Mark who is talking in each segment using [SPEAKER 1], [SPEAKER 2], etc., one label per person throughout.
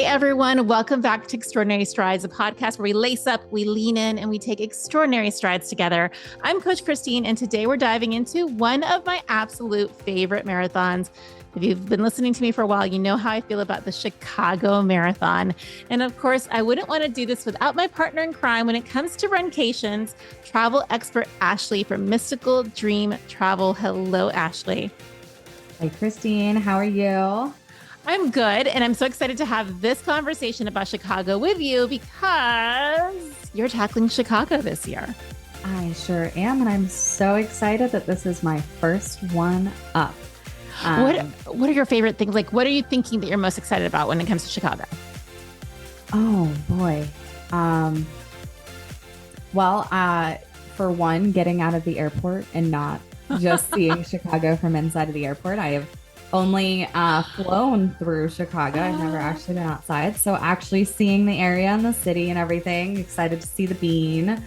[SPEAKER 1] everyone. Welcome back to Extraordinary Strides, a podcast where we lace up, we lean in, and we take extraordinary strides together. I'm Coach Christine, and today we're diving into one of my absolute favorite marathons. If you've been listening to me for a while, you know how I feel about the Chicago Marathon. And of course, I wouldn't want to do this without my partner in crime when it comes to runcations, travel expert Ashley from Mystical Dream Travel. Hello, Ashley.
[SPEAKER 2] Hi, Christine. How are you?
[SPEAKER 1] I'm good. And I'm so excited to have this conversation about Chicago with you because you're tackling Chicago this year.
[SPEAKER 2] I sure am. And I'm so excited that this is my first one up.
[SPEAKER 1] What are your favorite things? Like, what are you thinking that you're most excited about when it comes to Chicago?
[SPEAKER 2] Oh, boy. For one, getting out of the airport and not just seeing Chicago from inside of the airport. I have only flown through Chicago. I've never actually been outside. So actually seeing the area and the city and everything, excited to see the bean.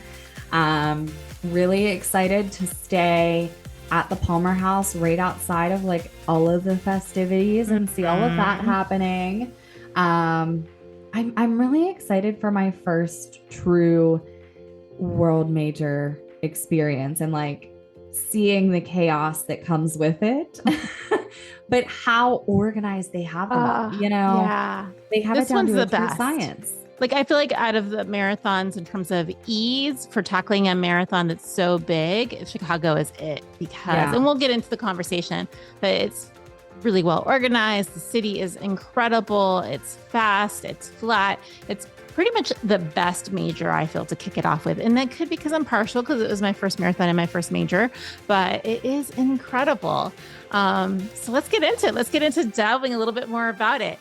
[SPEAKER 2] Really excited to stay at the Palmer House right outside of like all of the festivities and see all of that happening. I'm really excited for my first true world major experience and like seeing the chaos that comes with it. But how organized they have them all,
[SPEAKER 1] Yeah.
[SPEAKER 2] They have
[SPEAKER 1] this
[SPEAKER 2] it down
[SPEAKER 1] one's
[SPEAKER 2] to a
[SPEAKER 1] the
[SPEAKER 2] true
[SPEAKER 1] best.
[SPEAKER 2] science.
[SPEAKER 1] Like, I feel like out of the marathons in terms of ease for tackling a marathon that's so big, Chicago is it because, and we'll get into the conversation, but it's really well organized. The city is incredible. It's fast. It's flat. It's pretty much the best major, I feel, to kick it off with. And that could be because I'm partial because it was my first marathon and my first major, but it is incredible. So let's get into it. Let's get into delving a little bit more about it.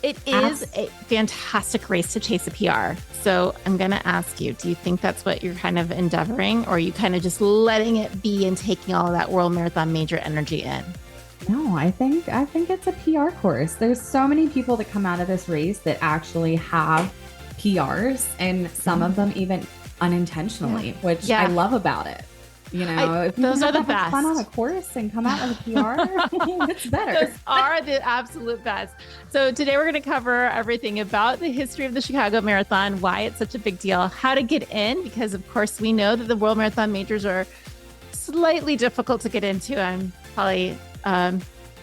[SPEAKER 1] It is a fantastic race to chase a PR. So I'm going to ask you, do you think that's what you're kind of endeavoring, or are you kind of just letting it be and taking all of that World Marathon major energy in?
[SPEAKER 2] No, I think it's a PR course. There's so many people that come out of this race that actually have PRs, and some of them even unintentionally, which I love about it. If
[SPEAKER 1] those are the best.
[SPEAKER 2] Fun on a course and come out with a PR, it's better.
[SPEAKER 1] Those are the absolute best. So today we're going to cover everything about the history of the Chicago Marathon, why it's such a big deal, how to get in, because of course we know that the World Marathon majors are slightly difficult to get into. I'm probably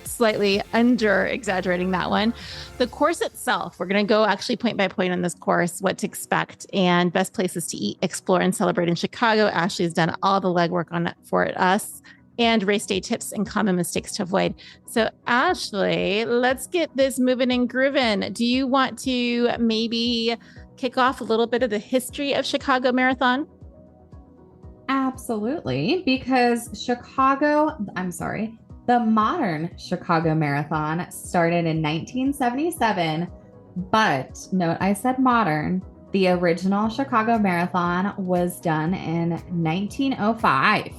[SPEAKER 1] slightly under exaggerating that one. The course itself, we're going to go actually point by point on this course, what to expect and best places to eat, explore, and celebrate in Chicago. Ashley's done all the legwork on it for us, and race day tips and common mistakes to avoid. So Ashley, let's get this moving and grooving. Do you want to maybe kick off a little bit of the history of Chicago Marathon?
[SPEAKER 2] Absolutely, because the modern Chicago Marathon started in 1977, but note I said modern. The original Chicago Marathon was done in 1905.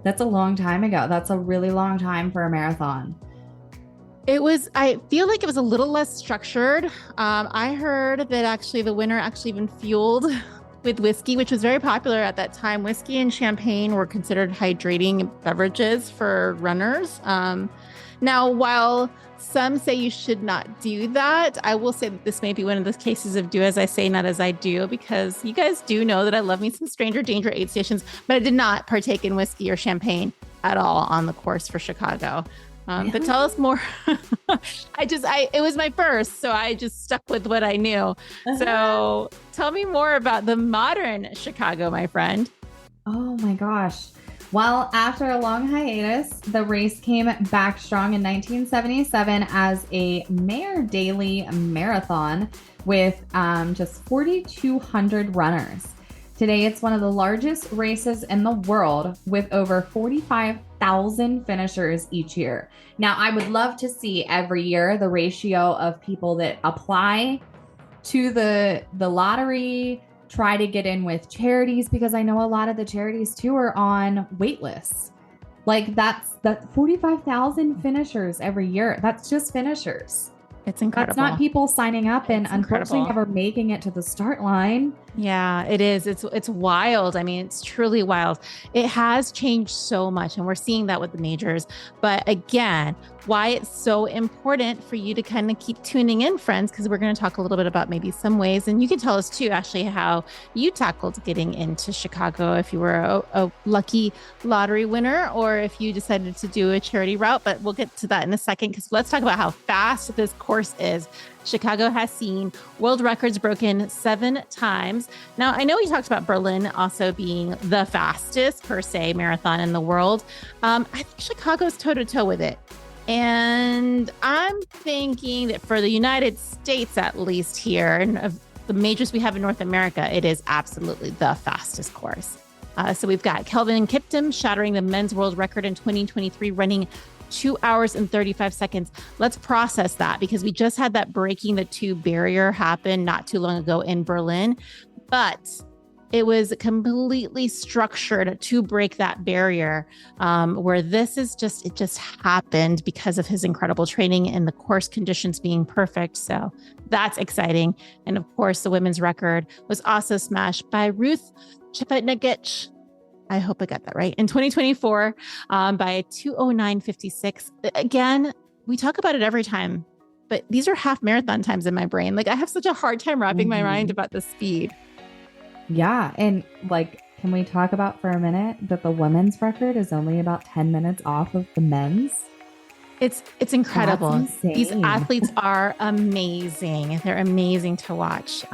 [SPEAKER 2] That's a long time ago. That's a really long time for a marathon.
[SPEAKER 1] I feel like it was a little less structured. I heard that actually the winner actually even fueled with whiskey, which was very popular at that time. Whiskey and champagne were considered hydrating beverages for runners. Now, while some say you should not do that, I will say that this may be one of those cases of do as I say, not as I do, because you guys do know that I love me some stranger danger aid stations, but I did not partake in whiskey or champagne at all on the course for Chicago. But tell us more. It was my first, so I just stuck with what I knew. So tell me more about the modern Chicago, my friend.
[SPEAKER 2] Oh my gosh. Well, after a long hiatus, the race came back strong in 1977 as a Mayor Daley Marathon with just 4,200 runners. Today, it's one of the largest races in the world with over 45,000 finishers each year. Now, I would love to see every year the ratio of people that apply to the lottery, try to get in with charities, because I know a lot of the charities too are on wait lists. Like that's 45,000 finishers every year. That's just finishers.
[SPEAKER 1] It's incredible.
[SPEAKER 2] That's not people signing up and unfortunately never making it to the start line.
[SPEAKER 1] Yeah, it is. It's wild. I mean, it's truly wild. It has changed so much, and we're seeing that with the majors. But again, why it's so important for you to kind of keep tuning in, friends, because we're going to talk a little bit about maybe some ways, and you can tell us too, Ashley, how you tackled getting into Chicago if you were a lucky lottery winner, or if you decided to do a charity route. But we'll get to that in a second, because let's talk about how fast this course is. Chicago has seen world records broken 7 times. Now, I know we talked about Berlin also being the fastest per se marathon in the world. I think Chicago's toe to toe with it. And I'm thinking that for the United States, at least here, and of the majors we have in North America, it is absolutely the fastest course. So we've got Kelvin Kiptum shattering the men's world record in 2023, running 2 hours and 35 seconds. Let's process that, because we just had that breaking the 2 barrier happen not too long ago in Berlin, but it was completely structured to break that barrier, where this is just, it just happened because of his incredible training and the course conditions being perfect. So that's exciting. And of course, the women's record was also smashed by Ruth Chepetnagich. I hope I got that right. In 2024, by 2:09:56. Again, we talk about it every time, but these are half marathon times in my brain. Like, I have such a hard time wrapping my mind about the speed.
[SPEAKER 2] Yeah. And like, can we talk about for a minute that the women's record is only about 10 minutes off of the men's?
[SPEAKER 1] It's incredible. These
[SPEAKER 2] insane.
[SPEAKER 1] athletes are amazing. They're amazing to watch.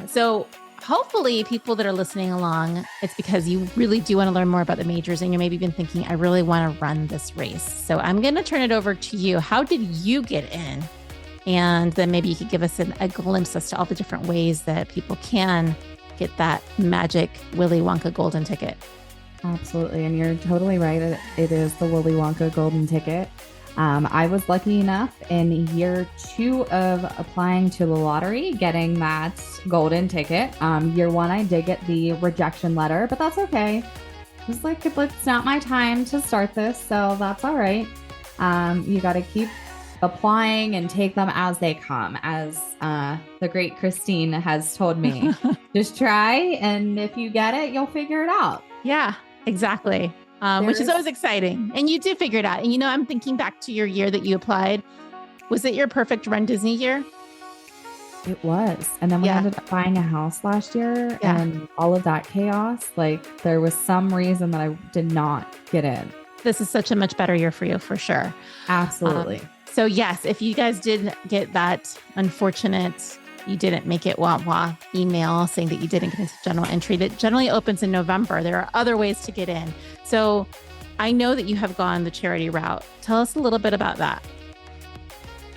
[SPEAKER 1] So hopefully people that are listening along, it's because you really do want to learn more about the majors, and you're maybe been thinking, I really want to run this race. So I'm going to turn it over to you. How did you get in? And then maybe you could give us a glimpse as to all the different ways that people can get that magic Willy Wonka golden ticket.
[SPEAKER 2] Absolutely. And you're totally right. It is the Willy Wonka golden ticket. I was lucky enough in year 2 of applying to the lottery, getting that golden ticket. Year 1, I did get the rejection letter, but that's okay. I was like, it's not my time to start this, so that's all right. You got to keep applying and take them as they come, as the great Christine has told me. Just try, and if you get it, you'll figure it out.
[SPEAKER 1] Yeah, exactly. Which is always exciting. And you did figure it out. And, I'm thinking back to your year that you applied. Was it your perfect Run Disney year?
[SPEAKER 2] It was. And then we ended up buying a house last year, and all of that chaos, like, there was some reason that I did not get in.
[SPEAKER 1] This is such a much better year for you, for sure.
[SPEAKER 2] Absolutely.
[SPEAKER 1] So yes, if you guys did get that unfortunate, you didn't make it wah email saying that you didn't get into general entry, that generally opens in November. There are other ways to get in. So I know that you have gone the charity route. Tell us a little bit about that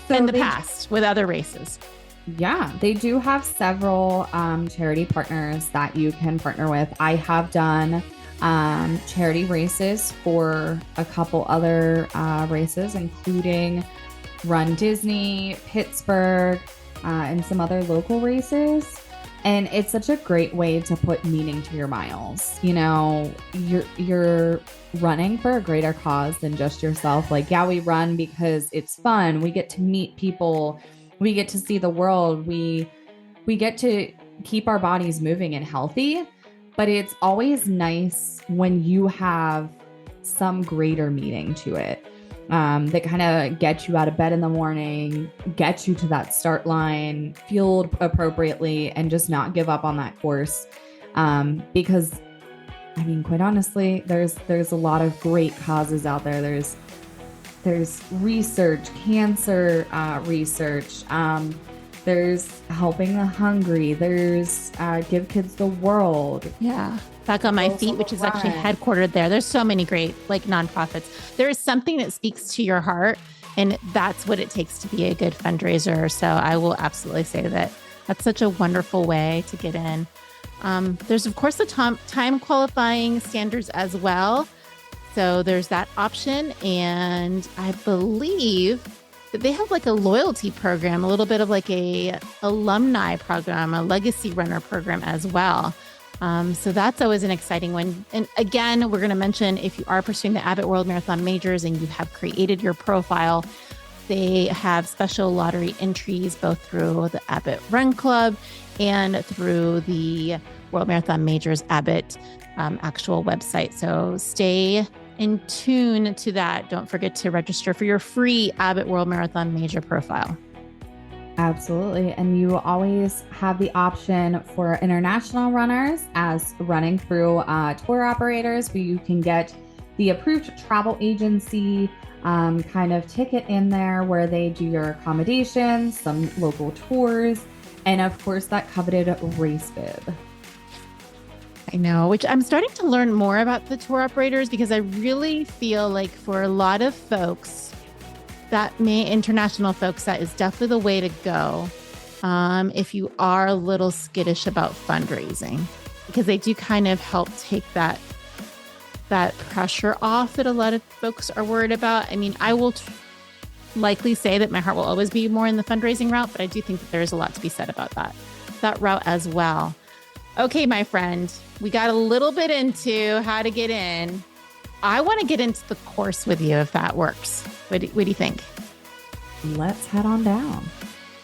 [SPEAKER 1] in the past with other races.
[SPEAKER 2] Yeah, they do have several charity partners that you can partner with. I have done charity races for a couple other races, including Run Disney, Pittsburgh, and some other local races. And it's such a great way to put meaning to your miles. You're running for a greater cause than just yourself. Like, yeah, we run because it's fun. We get to meet people. We get to see the world. We get to keep our bodies moving and healthy. But it's always nice when you have some greater meaning to it, that kind of gets you out of bed in the morning, gets you to that start line, fueled appropriately, and just not give up on that course. Because, I mean, quite honestly, there's a lot of great causes out there. There's research, cancer research. There's helping the hungry. There's Give Kids the World.
[SPEAKER 1] Yeah. Back on My Feet, which is actually headquartered there. There's so many great nonprofits. There is something that speaks to your heart, and that's what it takes to be a good fundraiser. So I will absolutely say that that's such a wonderful way to get in. There's, of course, the time qualifying standards as well. So there's that option. And I believe that they have like a loyalty program, a little bit of like a alumni program, a legacy runner program as well. So that's always an exciting one. And again, we're going to mention, if you are pursuing the Abbott World Marathon Majors and you have created your profile, They have special lottery entries both through the Abbott Run Club and through the World Marathon Majors Abbott actual website. So stay in tune to that. Don't forget to register for your free Abbott World Marathon Major profile.
[SPEAKER 2] Absolutely. And you always have the option for international runners as running through tour operators where you can get the approved travel agency kind of ticket in there where they do your accommodations, some local tours, and of course that coveted race bib.
[SPEAKER 1] I know, which I'm starting to learn more about the tour operators because I really feel like for a lot of folks, international folks, that is definitely the way to go if you are a little skittish about fundraising, because they do kind of help take that pressure off that a lot of folks are worried about. I mean, I will likely say that my heart will always be more in the fundraising route, but I do think that there is a lot to be said about that route as well. Okay, my friend, we got a little bit into how to get in. I want to get into the course with you if that works. What do you think?
[SPEAKER 2] Let's head on down.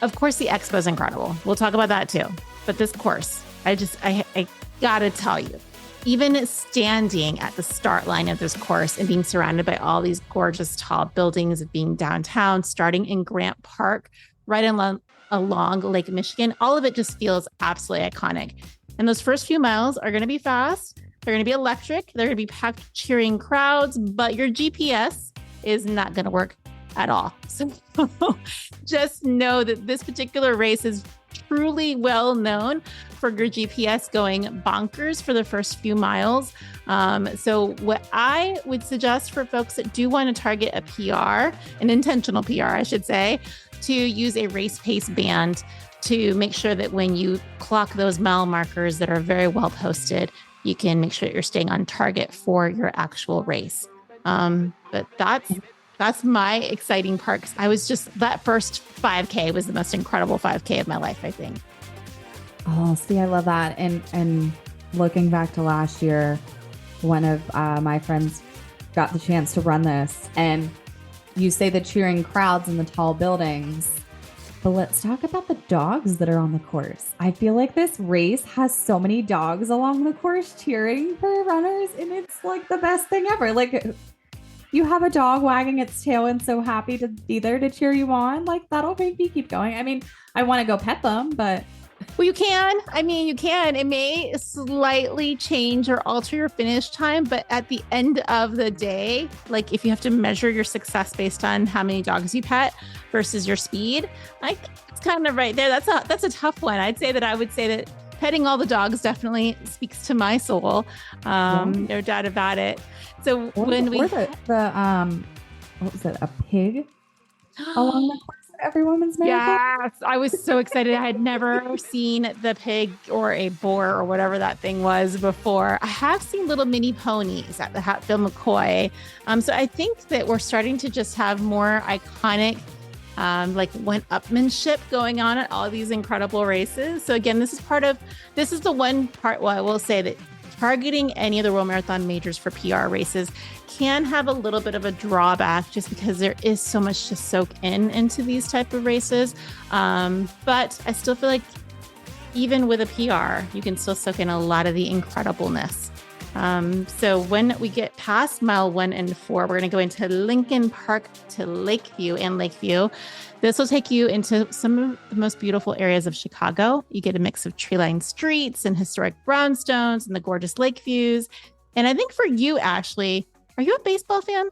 [SPEAKER 1] Of course, the expo is incredible. We'll talk about that too. But this course, I gotta tell you, even standing at the start line of this course and being surrounded by all these gorgeous tall buildings of being downtown, starting in Grant Park, right along Lake Michigan, all of it just feels absolutely iconic. And those first few miles are going to be fast. They're going to be electric. They're going to be packed cheering crowds, but your GPS is not going to work at all. So just know that this particular race is truly well known for your GPS going bonkers for the first few miles. So what I would suggest for folks that do want to target a PR, an intentional PR, I should say, to use a race pace band to make sure that when you clock those mile markers that are very well posted, you can make sure that you're staying on target for your actual race. But that's my exciting part. I was just, that first 5K was the most incredible 5K of my life, I think.
[SPEAKER 2] Oh, see, I love that. And looking back to last year, one of my friends got the chance to run this. And you say the cheering crowds in the tall buildings, but let's talk about the dogs that are on the course. I feel like this race has so many dogs along the course cheering for runners, and it's like the best thing ever. Like, you have a dog wagging its tail and so happy to be there to cheer you on. Like, that'll make me keep going. I mean, I want to go pet them, but...
[SPEAKER 1] Well, you can. I mean, you can. It may slightly change or alter your finish time, but at the end of the day, like if you have to measure your success based on how many dogs you pet versus your speed, I think it's kind of right there. That's a tough one. I would say that petting all the dogs definitely speaks to my soul. No doubt about it. So when we
[SPEAKER 2] what was it? A pig along the course of every woman's marathon?
[SPEAKER 1] Yes, I was so excited. I had never seen the pig or a boar or whatever that thing was before. I have seen little mini ponies at the Hatfield McCoy. So I think that we're starting to just have more iconic like one-upmanship going on at all these incredible races. So again, this is the one part where I will say that targeting any of the World Marathon Majors for PR races can have a little bit of a drawback just because there is so much to soak into these type of races. But I still feel like even with a PR, you can still soak in a lot of the incredibleness. So when we get past mile 1 and 4, we're going to go into Lincoln Park to Lakeview and Lakeview. This will take you into some of the most beautiful areas of Chicago. You get a mix of tree-lined streets and historic brownstones and the gorgeous lake views. And I think for you, Ashley, are you a baseball fan?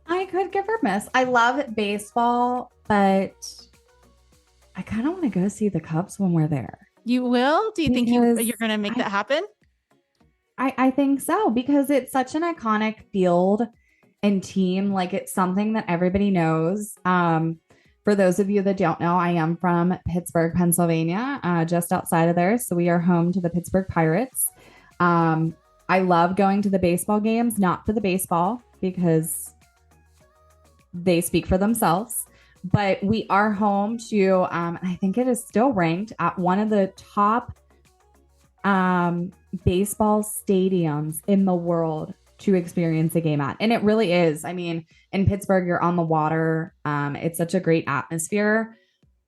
[SPEAKER 2] I could give her a miss. I love baseball, but I kind of want to go see the Cubs when we're there.
[SPEAKER 1] You will? Do you think you're going to make that happen?
[SPEAKER 2] I think so, because it's such an iconic field and team. Like, it's something that everybody knows. For those of you that don't know, I am from Pittsburgh, Pennsylvania, just outside of there. So we are home to the Pittsburgh Pirates. I love going to the baseball games, not for the baseball, because they speak for themselves. But we are home to, I think it is still ranked at one of the top baseball stadiums in the world to experience a game at. And it really is. I mean, in Pittsburgh, you're on the water. It's such a great atmosphere.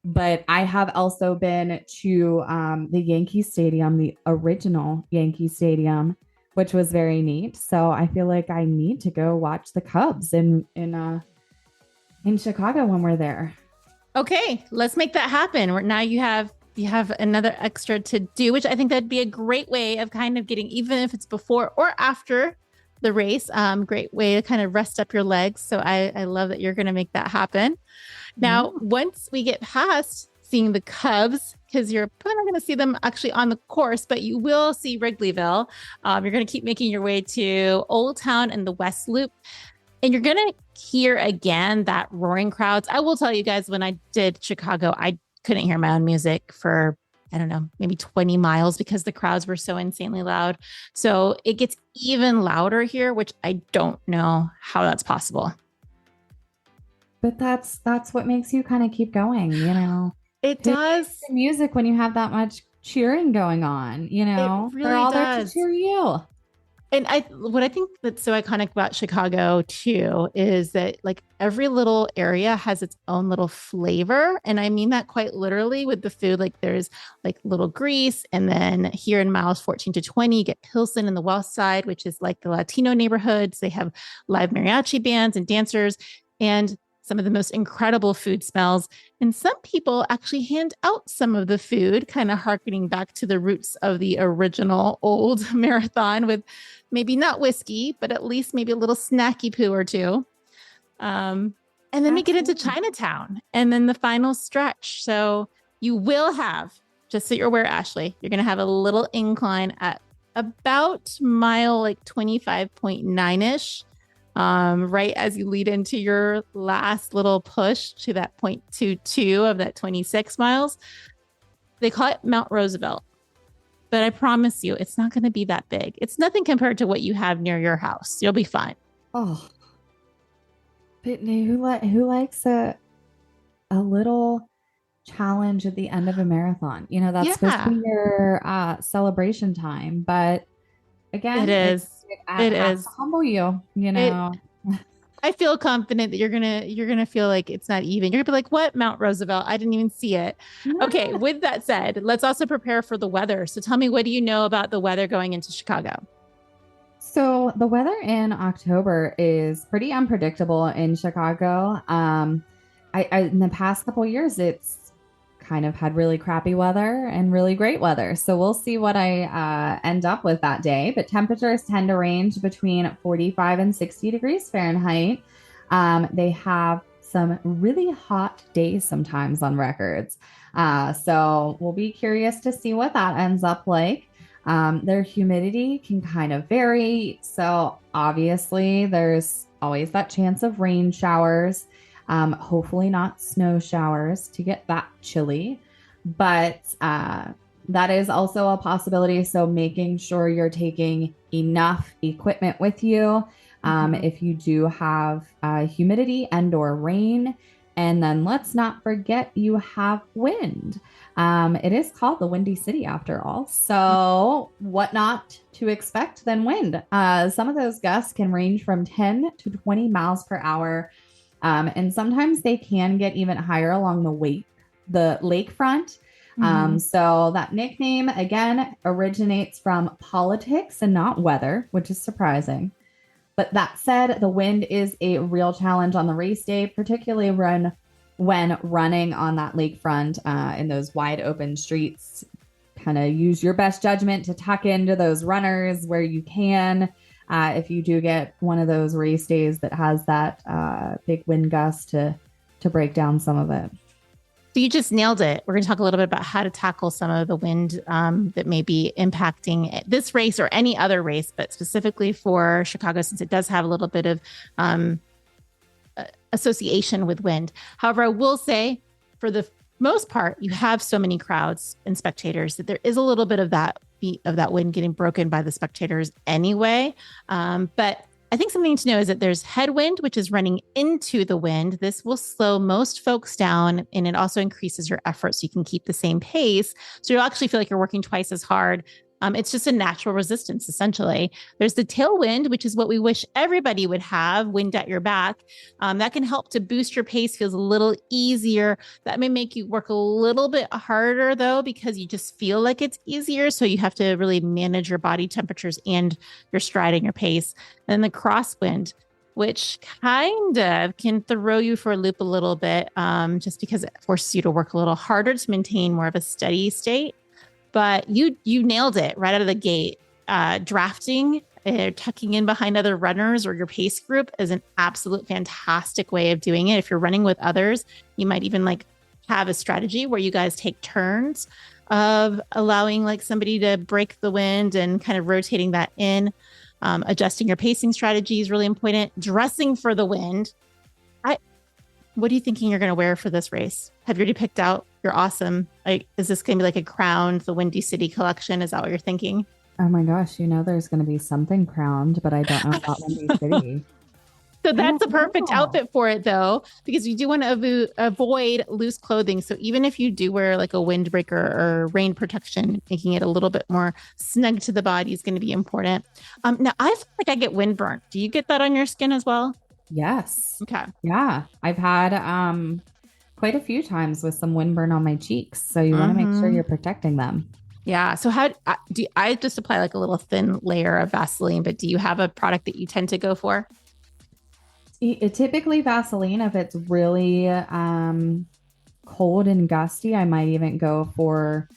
[SPEAKER 2] But I have also been to the Yankee Stadium, the original Yankee Stadium, which was very neat. So I feel like I need to go watch the Cubs in Chicago when we're there.
[SPEAKER 1] Okay, let's make that happen. Now you have another extra to do, which I think that'd be a great way of kind of getting, even if it's before or after the race, great way to kind of rest up your legs. So I love that you're going to make that happen. Now, once we get past seeing the Cubs, because you're probably not going to see them actually on the course, but you will see Wrigleyville. You're going to keep making your way to Old Town and the West Loop. And you're going to hear again that roaring crowds. I will tell you guys, when I did Chicago, I couldn't hear my own music for, I don't know, maybe 20 miles because the crowds were so insanely loud. So it gets even louder here, which I don't know how that's possible.
[SPEAKER 2] But that's what makes you kind of keep going, you know.
[SPEAKER 1] It
[SPEAKER 2] Who
[SPEAKER 1] does.
[SPEAKER 2] likes the music when you have that much cheering going on, you know.
[SPEAKER 1] It really
[SPEAKER 2] They're all there to
[SPEAKER 1] does.
[SPEAKER 2] cheer you.
[SPEAKER 1] And what I think that's so iconic about Chicago too is that like every little area has its own little flavor. And I mean that quite literally with the food. Like there's like Little Greece. And then here in miles 14 to 20, you get Pilsen in the West Side, which is like the Latino neighborhoods. They have live mariachi bands and dancers and some of the most incredible food smells. And some people actually hand out some of the food, kind of harkening back to the roots of the original old marathon with maybe not whiskey, but at least maybe a little snacky poo or two. And then we get into Chinatown and then the final stretch. So you will have, just so you're aware, Ashley, you're going to have a little incline at about mile like 25.9-ish. Right as you lead into your last little push to that 0.22 of that 26 miles. They call it Mount Roosevelt, but I promise you, it's not going to be that big. It's nothing compared to what you have near your house. You'll be fine.
[SPEAKER 2] Oh, but who likes a little challenge at the end of a marathon? You know, that's supposed to be your celebration time, but again,
[SPEAKER 1] it is. It is
[SPEAKER 2] to humble you, you know.
[SPEAKER 1] I feel confident that you're gonna feel like it's not even. You're gonna be like, "What, Mount Roosevelt? I didn't even see it." Okay. With that said, let's also prepare for the weather. So tell me, what do you know about the weather going into Chicago?
[SPEAKER 2] So the weather in October is pretty unpredictable in Chicago. I in the past couple of years, it's kind of had really crappy weather and really great weather. So we'll see what I end up with that day. But temperatures tend to range between 45 and 60 degrees Fahrenheit. They have some really hot days sometimes on records. So we'll be curious to see what that ends up like. Their humidity can kind of vary. So obviously there's always that chance of rain showers. Hopefully not snow showers to get that chilly, but that is also a possibility. So making sure you're taking enough equipment with you if you do have humidity and or rain. And then let's not forget you have wind. It is called the Windy City after all. So what not to expect than wind? Some of those gusts can range from 10 to 20 miles per hour. And sometimes they can get even higher along the lakefront. So that nickname, again, originates from politics and not weather, which is surprising. But that said, the wind is a real challenge on the race day, particularly when running on that lakefront in those wide open streets. Kind of use your best judgment to tuck into those runners where you can. If you do get one of those race days that has that big wind gust to break down some of it.
[SPEAKER 1] So you just nailed it. We're going to talk a little bit about how to tackle some of the wind that may be impacting this race or any other race, but specifically for Chicago, since it does have a little bit of association with wind. However, I will say for the most part, you have so many crowds and spectators that there is a little bit of that wind getting broken by the spectators anyway. But I think something to know is that there's headwind, which is running into the wind. This will slow most folks down, and it also increases your effort so you can keep the same pace. So you'll actually feel like you're working twice as hard It's just a natural resistance, essentially. There's the tailwind, which is what we wish everybody would have, wind at your back. That can help to boost your pace, feels a little easier. That may make you work a little bit harder, though, because you just feel like it's easier. So you have to really manage your body temperatures and your stride and your pace. And then the crosswind, which kind of can throw you for a loop a little bit, just because it forces you to work a little harder to maintain more of a steady state. But you nailed it right out of the gate. Drafting, tucking in behind other runners or your pace group is an absolute fantastic way of doing it. If you're running with others, you might even like have a strategy where you guys take turns of allowing like somebody to break the wind and kind of rotating that in. Adjusting your pacing strategy is really important. Dressing for the wind. What are you thinking you're going to wear for this race? Have you already picked out? You're awesome. Like, is this going to be like a crowned, the Windy City collection? Is that what you're thinking?
[SPEAKER 2] Oh my gosh, there's going to be something crowned, but I don't know about Windy City.
[SPEAKER 1] So that's the perfect outfit for it, though, because you do want to avoid loose clothing. So even if you do wear like a windbreaker or rain protection, making it a little bit more snug to the body is going to be important. Now, I feel like I get windburn. Do you get that on your skin as well?
[SPEAKER 2] Yes.
[SPEAKER 1] Okay.
[SPEAKER 2] Yeah. I've had quite a few times with some windburn on my cheeks. So you want to make sure you're protecting them.
[SPEAKER 1] Yeah. So how do I just apply like a little thin layer of Vaseline, but do you have a product that you tend to go for?
[SPEAKER 2] Typically Vaseline, if it's really cold and gusty, I might even go for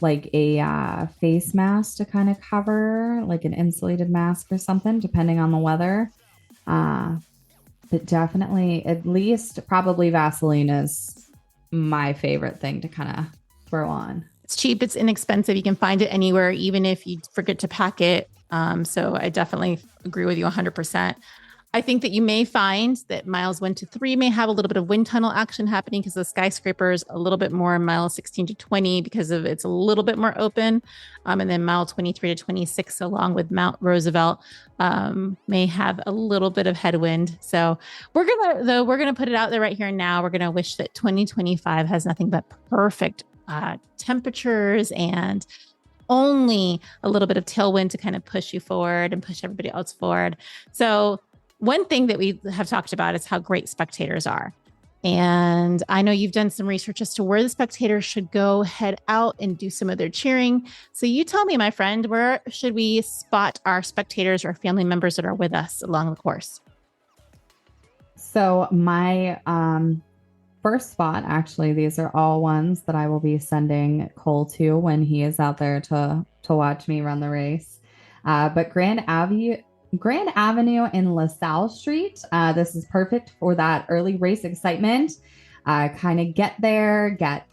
[SPEAKER 2] like a face mask to kind of cover, like an insulated mask or something, depending on the weather. But definitely, at least probably Vaseline is my favorite thing to kind of throw on.
[SPEAKER 1] It's cheap, it's inexpensive. You can find it anywhere, even if you forget to pack it. So I definitely agree with you 100%. I think that you may find that miles 1 to 3 may have a little bit of wind tunnel action happening because the skyscrapers a little bit more in mile 16 to 20 because of it's a little bit more open. And then mile 23 to 26, along with Mount Roosevelt, may have a little bit of headwind. So we're gonna put it out there right here and now. We're gonna wish that 2025 has nothing but perfect temperatures and only a little bit of tailwind to kind of push you forward and push everybody else forward. So one thing that we have talked about is how great spectators are. And I know you've done some research as to where the spectators should go, head out and do some of their cheering. So you tell me, my friend, where should we spot our spectators or family members that are with us along the course?
[SPEAKER 2] So my first spot, actually, these are all ones that I will be sending Cole to when he is out there to watch me run the race. But Grand Avenue in LaSalle Street. This is perfect for that early race excitement. Kind of get there, get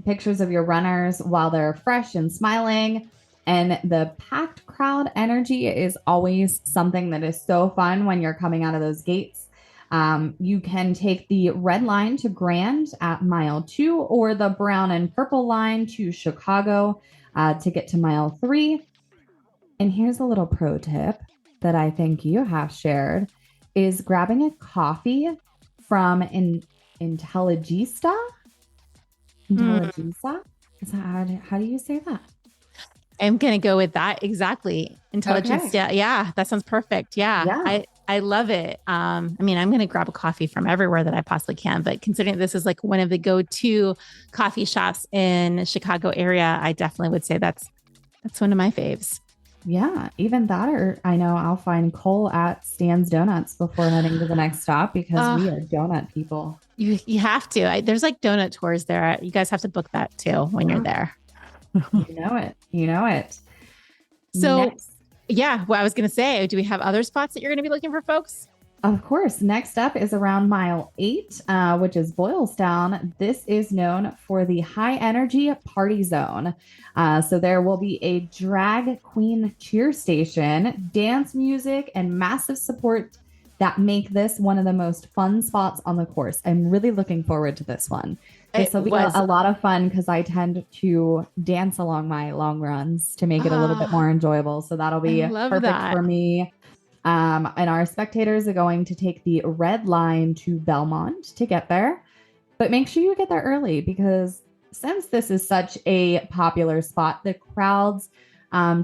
[SPEAKER 2] pictures of your runners while they're fresh and smiling. And the packed crowd energy is always something that is so fun when you're coming out of those gates. You can take the red line to Grand at mile 2 or the brown and purple line to Chicago to get to mile 3. And here's a little pro tip that I think you have shared is grabbing a coffee from Intelligista. Is that how do you say that?
[SPEAKER 1] I'm going to go with that. Exactly. Intelligence.
[SPEAKER 2] Okay.
[SPEAKER 1] Yeah. That sounds perfect. Yeah. I love it. I mean, I'm going to grab a coffee from everywhere that I possibly can, but considering this is like one of the go-to coffee shops in Chicago area, I definitely would say that's one of my faves.
[SPEAKER 2] Yeah, even that, or I know I'll find Cole at Stan's Donuts before heading to the next stop because we are donut people.
[SPEAKER 1] You have to. There's like donut tours there. You guys have to book that too when you're there.
[SPEAKER 2] You know it.
[SPEAKER 1] So, yeah, well, I was going to say, do we have other spots that you're going to be looking for, folks?
[SPEAKER 2] Of course. Next up is around mile 8, which is Boylston. This is known for the high energy party zone. So there will be a drag queen cheer station, dance music, and massive support that make this one of the most fun spots on the course. I'm really looking forward to this one. This will be a lot of fun because I tend to dance along my long runs to make it a little bit more enjoyable. So that'll be perfect for me. And our spectators are going to take the red line to Belmont to get there. But make sure you get there early because since this is such a popular spot, the crowds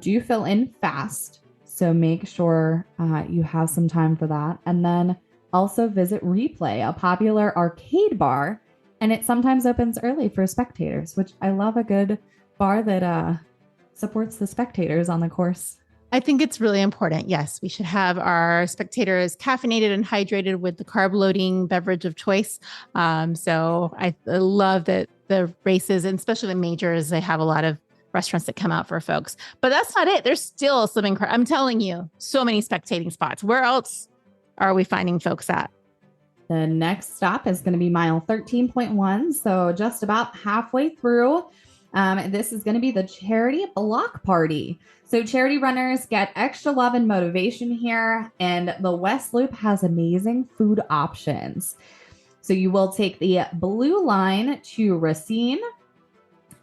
[SPEAKER 2] Do fill in fast. So make sure you have some time for that. And then also visit Replay, a popular arcade bar. And it sometimes opens early for spectators, which I love a good bar that supports the spectators on the course.
[SPEAKER 1] I think it's really important. Yes, we should have our spectators caffeinated and hydrated with the carb loading beverage of choice. So I love that the races, and especially the majors, they have a lot of restaurants that come out for folks. But that's not it. There's still some I'm telling you, so many spectating spots. Where else are we finding folks at?
[SPEAKER 2] The next stop is going to be mile 13.1. So just about halfway through. This is going to be the charity block party. So charity runners get extra love and motivation here. And the West Loop has amazing food options. So you will take the blue line to Racine.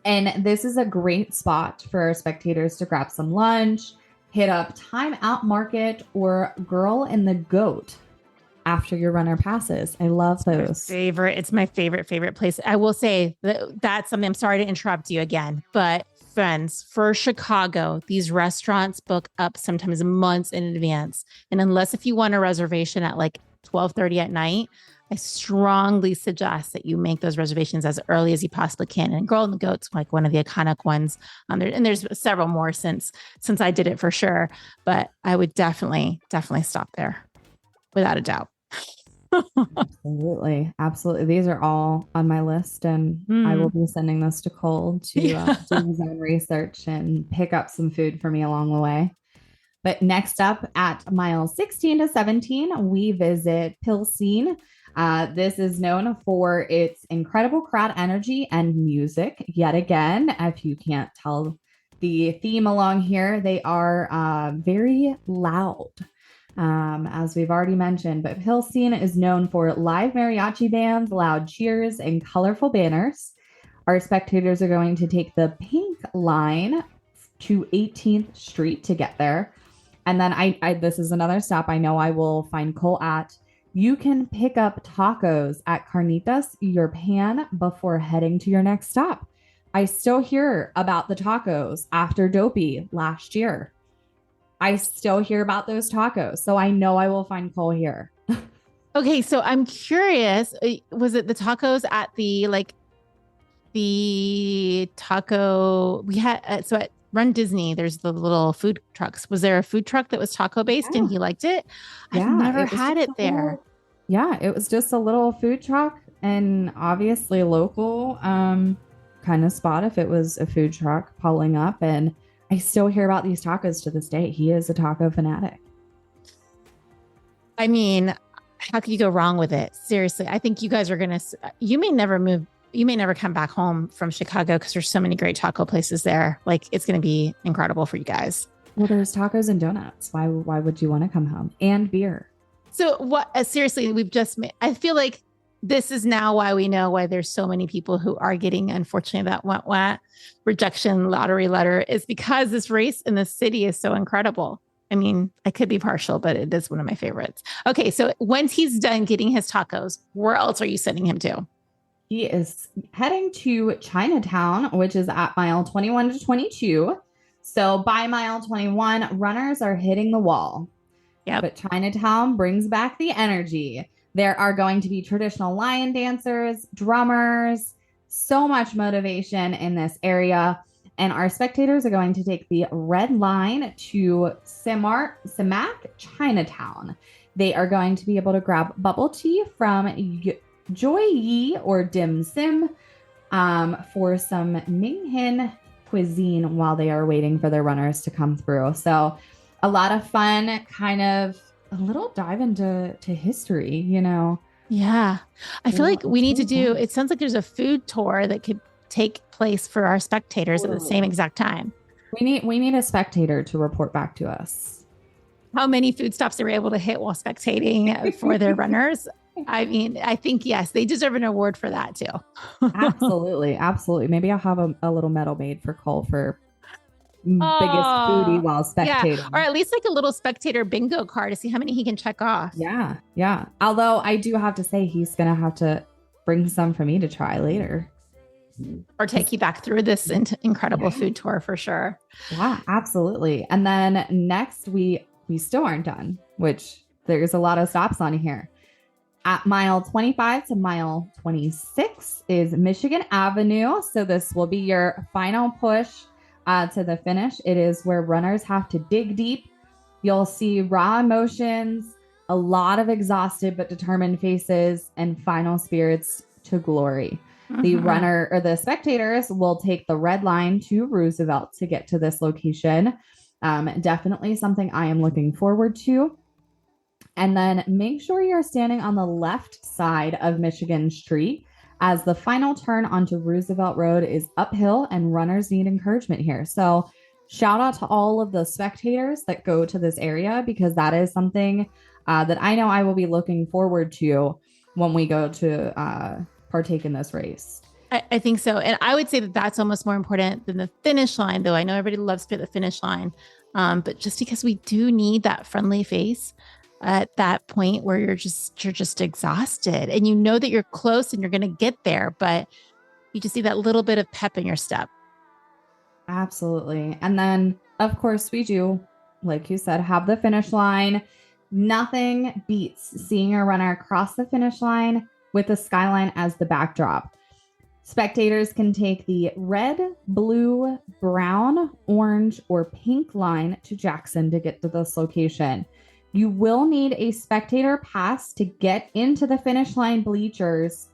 [SPEAKER 2] And this is a great spot for our spectators to grab some lunch, hit up Time Out Market or Girl in the Goat after your runner passes. I love those.
[SPEAKER 1] It's my favorite place. I will say that's something. I'm sorry to interrupt you again, but friends, for Chicago, these restaurants book up sometimes months in advance. And unless if you want a reservation at like 12:30 at night, I strongly suggest that you make those reservations as early as you possibly can. And Girl and the Goat's like one of the iconic ones. And there's several more since I did it for sure. But I would definitely stop there, without a doubt.
[SPEAKER 2] Absolutely. These are all on my list, and I will be sending this to Cole to do his own research and pick up some food for me along the way. But next up at mile 16 to 17, we visit Pilsen. This is known for its incredible crowd energy and music. Yet again, if you can't tell the theme along here, they are very loud. As we've already mentioned, but Pilsen is known for live mariachi bands, loud cheers, and colorful banners. Our spectators are going to take the pink line to 18th Street to get there. And then this is another stop I know I will find Cole at. You can pick up tacos at Carnitas Your Pan before heading to your next stop. I still hear about the tacos after Dopey last year. I still hear about those tacos. So I know I will find Cole here.
[SPEAKER 1] Okay. So I'm curious, was it the tacos at the taco we had? So at Run Disney, there's the little food trucks. Was there a food truck that was taco based and he liked it? I've never had it there.
[SPEAKER 2] It was just a little food truck and obviously local kind of spot if it was a food truck pulling up. And I still hear about these tacos to this day. He is a taco fanatic.
[SPEAKER 1] I mean, how could you go wrong with it? Seriously, I think you guys are you may never move. You may never come back home from Chicago because there's so many great taco places there. Like, it's going to be incredible for you guys.
[SPEAKER 2] Well, there's tacos and donuts. Why would you want to come home? And beer.
[SPEAKER 1] So what, seriously, I feel like this is now why we know why there's so many people who are getting, unfortunately, that wah rejection lottery letter, is because this race in the city is so incredible. I mean, I could be partial, but it is one of my favorites. Okay. So once he's done getting his tacos, where else are you sending him to?
[SPEAKER 2] He is heading to Chinatown, which is at mile 21 to 22. So by mile 21, runners are hitting the wall. Yeah, but Chinatown brings back the energy. There are going to be traditional lion dancers, drummers, so much motivation in this area. And our spectators are going to take the red line to Simak Chinatown. They are going to be able to grab bubble tea from Joy Yi or Dim Sim for some Minghin cuisine while they are waiting for their runners to come through. So a lot of fun, kind of a little dive into history, you know.
[SPEAKER 1] Yeah. I feel like we need to do, it sounds like there's a food tour that could take place for our spectators at the same exact time.
[SPEAKER 2] We need a spectator to report back to us.
[SPEAKER 1] How many food stops they were able to hit while spectating for their runners? I mean, I think, yes, they deserve an award for that too.
[SPEAKER 2] Absolutely. Maybe I'll have a little medal made for Cole for biggest foodie while spectating.
[SPEAKER 1] Yeah. Or at least like a little spectator bingo card to see how many he can check off.
[SPEAKER 2] Yeah. Although I do have to say he's going to have to bring some for me to try later.
[SPEAKER 1] or take you back through this incredible food tour for sure.
[SPEAKER 2] Yeah, absolutely. And then next we still aren't done, which there's a lot of stops on here. At mile 25 to mile 26 is Michigan Avenue. So this will be your final push to the finish. It is where runners have to dig deep. You'll see raw emotions, a lot of exhausted but determined faces, and final spirits to glory. The runner or the spectators will take the red line to Roosevelt to get to this location. Definitely something I am looking forward to. And then make sure you're standing on the left side of Michigan Street, as the final turn onto Roosevelt Road is uphill and runners need encouragement here. So shout out to all of the spectators that go to this area, because that is something that I know I will be looking forward to when we go to partake in this race.
[SPEAKER 1] I think so. And I would say that that's almost more important than the finish line, though. I know everybody loves to be at the finish line, but just because we do need that friendly face at that point where you're just exhausted and you know that you're close and you're going to get there, but you just see that little bit of pep in your step.
[SPEAKER 2] Absolutely. And then of course we do, like you said, have the finish line. Nothing beats seeing a runner cross the finish line with the skyline as the backdrop. Spectators can take the red, blue, brown, orange, or pink line to Jackson to get to this location. You will need a spectator pass to get into the finish line bleachers.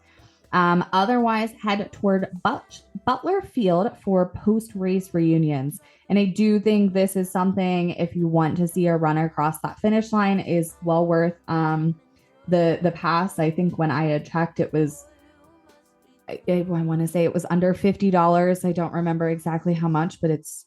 [SPEAKER 2] Otherwise, head toward Butler Field for post-race reunions. And I do think this is something, if you want to see a runner cross that finish line, is well worth the pass. I think when I had checked, it was, I want to say it was under $50. I don't remember exactly how much, but it's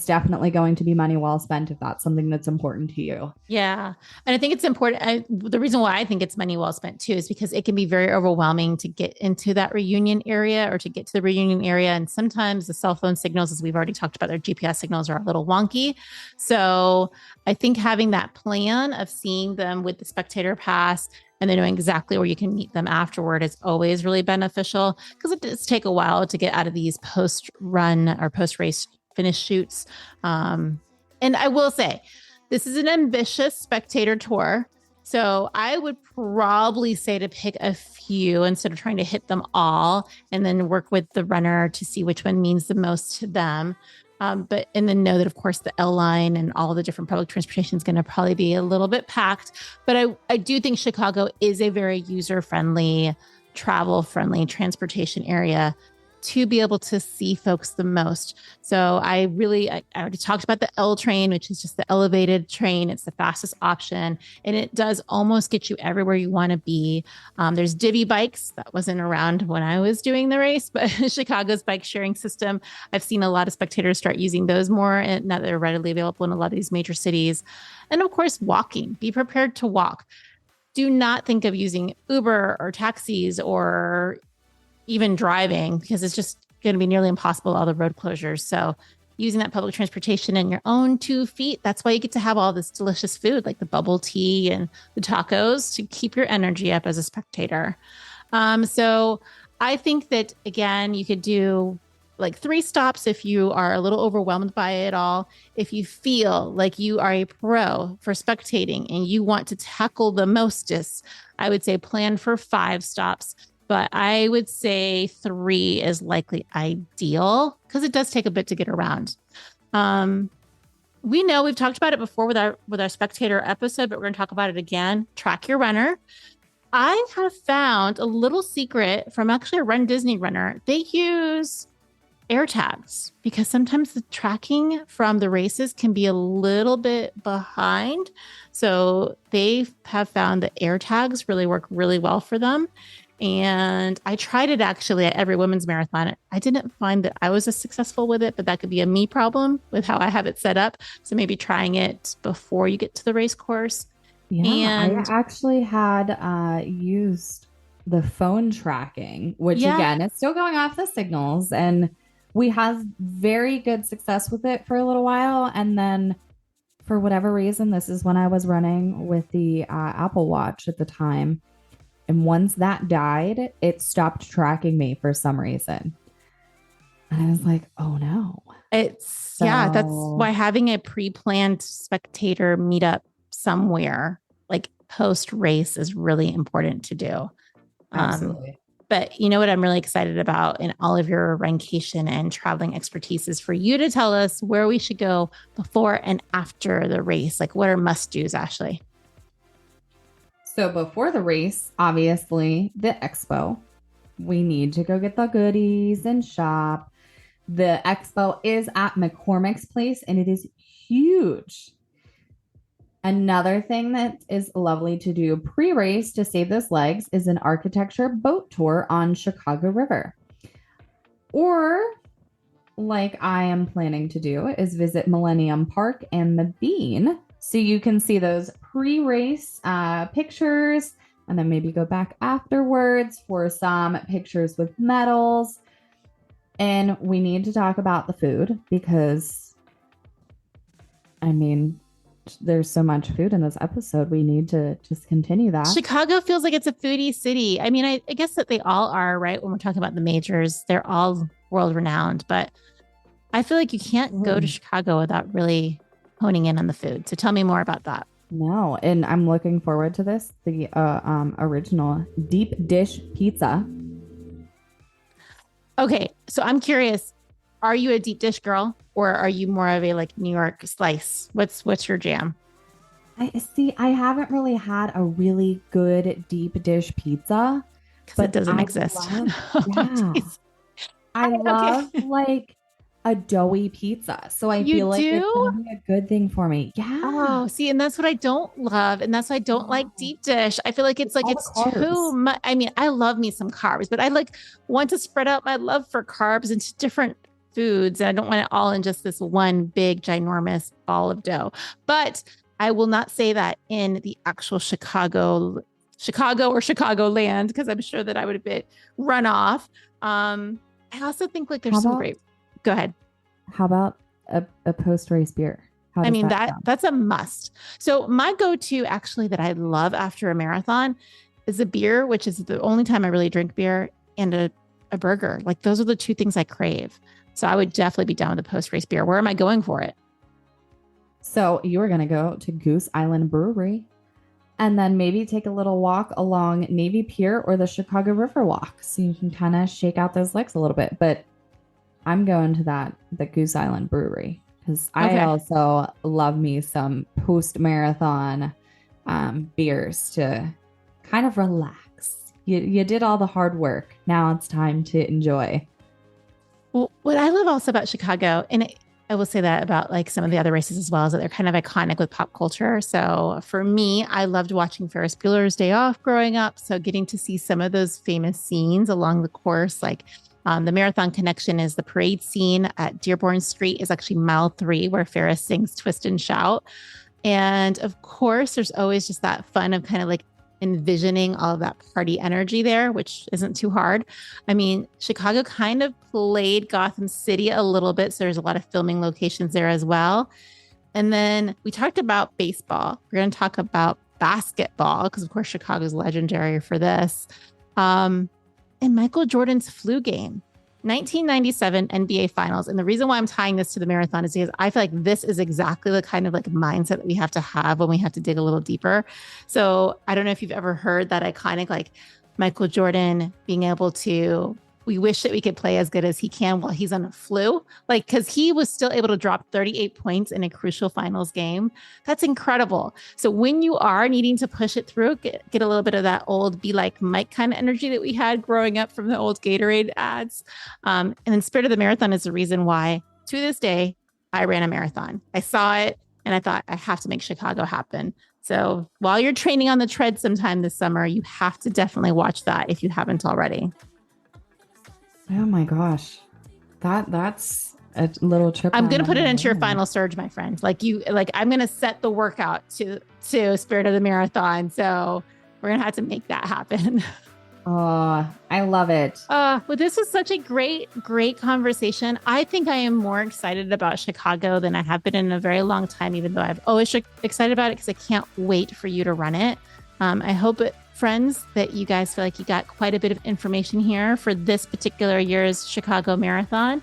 [SPEAKER 2] definitely going to be money well spent if that's something that's important to you.
[SPEAKER 1] Yeah. And I think it's important. The reason why I think it's money well spent too, is because it can be very overwhelming to get into that reunion area or to get to the reunion area. And sometimes the cell phone signals, as we've already talked about, their GPS signals are a little wonky. So I think having that plan of seeing them with the spectator pass and then knowing exactly where you can meet them afterward is always really beneficial, because it does take a while to get out of these post-run or post-race finish shoots. And I will say, this is an ambitious spectator tour. So I would probably say to pick a few instead of trying to hit them all, and then work with the runner to see which one means the most to them. And then know that, of course, the L line and all the different public transportation is going to probably be a little bit packed. But I do think Chicago is a very user-friendly, travel-friendly transportation area to be able to see folks the most. So I already talked about the L train, which is just the elevated train. It's the fastest option, and it does almost get you everywhere you want to be. There's divvy bikes. That wasn't around when I was doing the race, but Chicago's bike sharing system, I've seen a lot of spectators start using those more, and now they're readily available in a lot of these major cities. And of course, walking. Be prepared to walk. Do not think of using Uber or taxis or even driving, because it's just going to be nearly impossible, all the road closures. So using that public transportation in your own 2 feet, that's why you get to have all this delicious food like the bubble tea and the tacos to keep your energy up as a spectator. So I think that, again, you could do like 3 stops if you are a little overwhelmed by it all. If you feel like you are a pro for spectating and you want to tackle the mostest, I would say plan for 5 stops. But I would say 3 is likely ideal, because it does take a bit to get around. We know we've talked about it before with our spectator episode, but we're going to talk about it again. Track your runner. I have found a little secret from actually a Run Disney runner. They use air tags, because sometimes the tracking from the races can be a little bit behind. So they have found that air tags really work really well for them. And I tried it actually at every women's marathon. I didn't find that I was as successful with it, but that could be a me problem with how I have it set up. So maybe trying it before you get to the race course.
[SPEAKER 2] Yeah, and I actually had used the phone tracking, which again, it's still going off the signals. And we had very good success with it for a little while. And then for whatever reason, this is when I was running with the Apple Watch at the time. And once that died, it stopped tracking me for some reason. And I was like, oh no.
[SPEAKER 1] Yeah, that's
[SPEAKER 2] So
[SPEAKER 1] why having a pre-planned spectator meetup somewhere like post race is really important to do. Um,
[SPEAKER 2] absolutely.
[SPEAKER 1] but you know what I'm really excited about in all of your rancation and traveling expertise is for you to tell us where we should go before and after the race. Like what are must do's, Ashley?
[SPEAKER 2] So before the race, obviously, the expo, we need to go get the goodies and shop. The expo is at McCormick's Place and it is huge. Another thing that is lovely to do pre race to save those legs is an architecture boat tour on Chicago River. Or, like I am planning to do, is visit Millennium Park and the Bean. So you can see those pre race pictures and then maybe go back afterwards for some pictures with medals. And we need to talk about the food because, I mean, there's so much food in this episode. We need to just continue that.
[SPEAKER 1] Chicago feels like it's a foodie city. I mean, I guess that they all are, right? When we're talking about the majors, they're all world renowned, but I feel like you can't go to Chicago without really honing in on the food. So tell me more about that.
[SPEAKER 2] No, and I'm looking forward to this. The original deep dish pizza.
[SPEAKER 1] Okay, so I'm curious, are you a deep dish girl or are you more of a like New York slice? What's your jam?
[SPEAKER 2] I see. I haven't really had a really good deep dish pizza,
[SPEAKER 1] Because it
[SPEAKER 2] but
[SPEAKER 1] doesn't
[SPEAKER 2] I
[SPEAKER 1] exist.
[SPEAKER 2] love,
[SPEAKER 1] Oh,
[SPEAKER 2] yeah, I love
[SPEAKER 1] okay.
[SPEAKER 2] like a doughy pizza. So I
[SPEAKER 1] You
[SPEAKER 2] feel like it's
[SPEAKER 1] do?
[SPEAKER 2] gonna be a good thing for me. Yeah.
[SPEAKER 1] Oh, see, and that's what I don't love. And that's why I don't like
[SPEAKER 2] Oh,
[SPEAKER 1] deep dish. I feel like it's like
[SPEAKER 2] all the
[SPEAKER 1] it's too
[SPEAKER 2] carbs.
[SPEAKER 1] much. I mean, I love me some carbs, but I like want to spread out my love for carbs into different foods. And I don't want it all in just this one big, ginormous ball of dough. But I will not say that in the actual Chicago or Chicagoland, because I'm sure that I would have been run off. I also think like
[SPEAKER 2] How
[SPEAKER 1] there's some
[SPEAKER 2] about
[SPEAKER 1] great. Go ahead.
[SPEAKER 2] how about a post race beer? How
[SPEAKER 1] I
[SPEAKER 2] does
[SPEAKER 1] mean,
[SPEAKER 2] that sound?
[SPEAKER 1] that's a must. So my go-to actually that I love after a marathon is a beer, which is the only time I really drink beer, and a burger. Like those are the two things I crave. So I would definitely be down with the post-race beer. Where am I going for it?
[SPEAKER 2] So you are gonna go to Goose Island Brewery and then maybe take a little walk along Navy Pier or the Chicago River Walk so you can kind of shake out those legs a little bit. But I'm going to the Goose Island Brewery because I
[SPEAKER 1] Okay.
[SPEAKER 2] also love me some post marathon beers to kind of relax. You did all the hard work. Now it's time to enjoy.
[SPEAKER 1] Well, what I love also about Chicago, and I will say that about like some of the other races as well, is that they're kind of iconic with pop culture. So for me, I loved watching Ferris Bueller's Day Off growing up. So getting to see some of those famous scenes along the course, like the Marathon Connection is the parade scene at Dearborn Street is actually mile 3 where Ferris sings Twist and Shout. And of course, there's always just that fun of kind of like envisioning all of that party energy there, which isn't too hard. I mean, Chicago kind of played Gotham City a little bit. So there's a lot of filming locations there as well. And then we talked about baseball. We're going to talk about basketball because, of course, Chicago's legendary for this. And Michael Jordan's flu game. 1997 NBA Finals. And the reason why I'm tying this to the marathon is because I feel like this is exactly the kind of like mindset that we have to have when we have to dig a little deeper. So I don't know if you've ever heard that iconic, like Michael Jordan being able to, we wish that we could play as good as he can while he's on a flu, like, because he was still able to drop 38 points in a crucial finals game. That's incredible. So when you are needing to push it through, get a little bit of that old be like Mike kind of energy that we had growing up from the old Gatorade ads. And then Spirit of the Marathon is the reason why to this day, I ran a marathon. I saw it and I thought I have to make Chicago happen. So while you're training on the tread sometime this summer, you have to definitely watch that if you haven't already.
[SPEAKER 2] Oh my gosh. That's a little trip
[SPEAKER 1] I'm
[SPEAKER 2] down
[SPEAKER 1] gonna put it
[SPEAKER 2] memory
[SPEAKER 1] into your
[SPEAKER 2] lane.
[SPEAKER 1] final surge, my friend. Like I'm gonna set the workout to Spirit of the Marathon. So we're gonna have to make that happen.
[SPEAKER 2] Oh, I love it.
[SPEAKER 1] Well, this was such a great conversation. I think I am more excited about Chicago than I have been in a very long time, even though I've always excited about it because I can't wait for you to run it. I hope friends, that you guys feel like you got quite a bit of information here for this particular year's Chicago Marathon.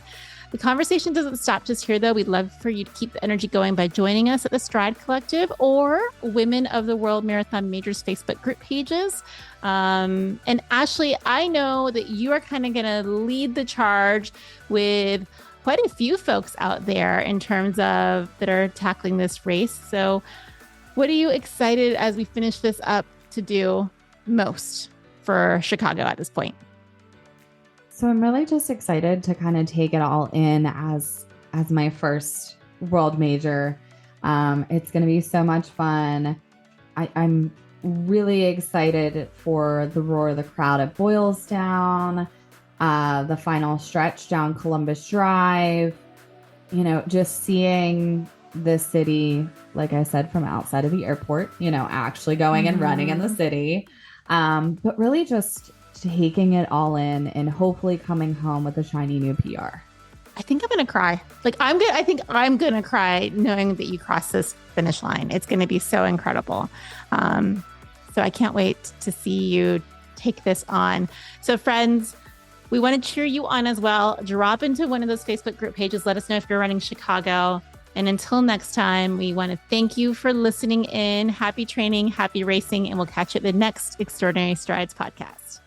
[SPEAKER 1] The conversation doesn't stop just here, though. We'd love for you to keep the energy going by joining us at the Stride Collective or Women of the World Marathon Majors Facebook group pages. And Ashley, I know that you are kind of going to lead the charge with quite a few folks out there in terms of that are tackling this race. So what are you excited as we finish this up to do most for Chicago at this point?
[SPEAKER 2] So I'm really just excited to kind of take it all in as my first world major. It's going to be so much fun. I'm really excited for the roar of the crowd at Boylston, the final stretch down Columbus Drive, just seeing the city, like I said, from outside of the airport, actually going and running in the city. But really just taking it all in and hopefully coming home with a shiny new PR.
[SPEAKER 1] I think I'm going to cry. I think I'm going to cry knowing that you crossed this finish line. It's going to be so incredible. So I can't wait to see you take this on. So friends, we want to cheer you on as well. Drop into one of those Facebook group pages. Let us know if you're running Chicago. And until next time, we want to thank you for listening in. Happy training, happy racing, and we'll catch you at the next Extraordinary Strides podcast.